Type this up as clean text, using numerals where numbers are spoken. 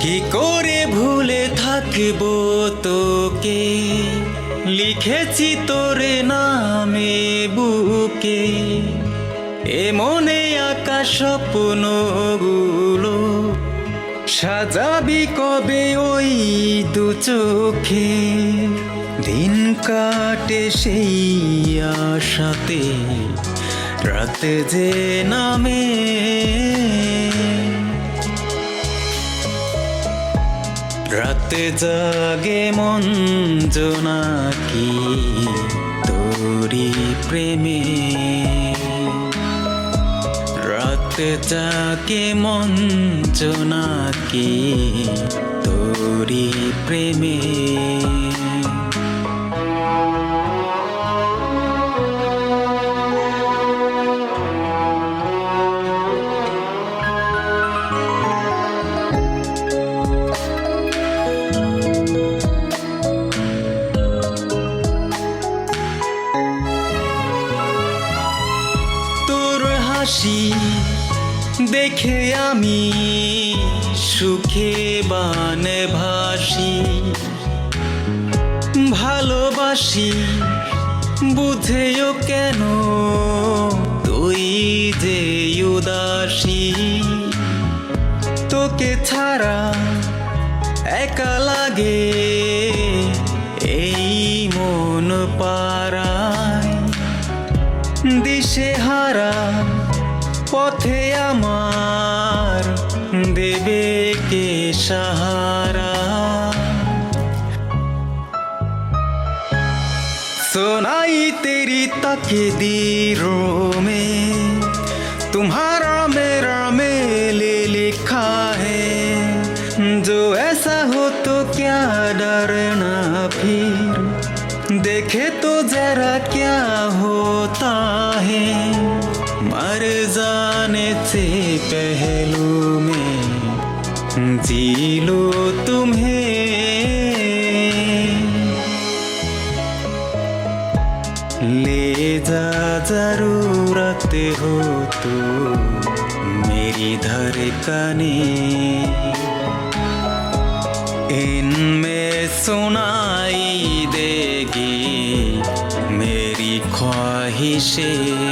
কি করে ভুলে থাকবো তোকে, লিখেছি তোরে নামে বুকে, এ মনে আঁকা স্বপ্নগুলো সাজাবি কবে ওই দু চোখে। দিন কাটে সেই আশাতে, রাতে যে নামে রাতে জাগে মন জোনাকি তোরি প্রেমে। রাতে জাগে মন জোনাকি তোরি প্রেমে। হাসি দেখে আমি সুখে বানে ভাসি, ভালোবাসি বুঝেও কেন তুই যে উদাসী। তোকে ছাড়া একা লাগে এই মন পাড়ায়, দিশেহারা পথে আমার দেবে কে সাহারা। सुनाई तेरी तकदीरों में तुम्हारा मेरा मेले लिखा है, जो ऐसा हो तो क्या डरना फिर, देखे तो जरा क्या होता है। मर जाने से पहलू में जी लो तुम्हें, ले जा जरूरत हो तो मेरी धड़कने, इनमें सुनाई देगी मेरी ख्वाहिशें।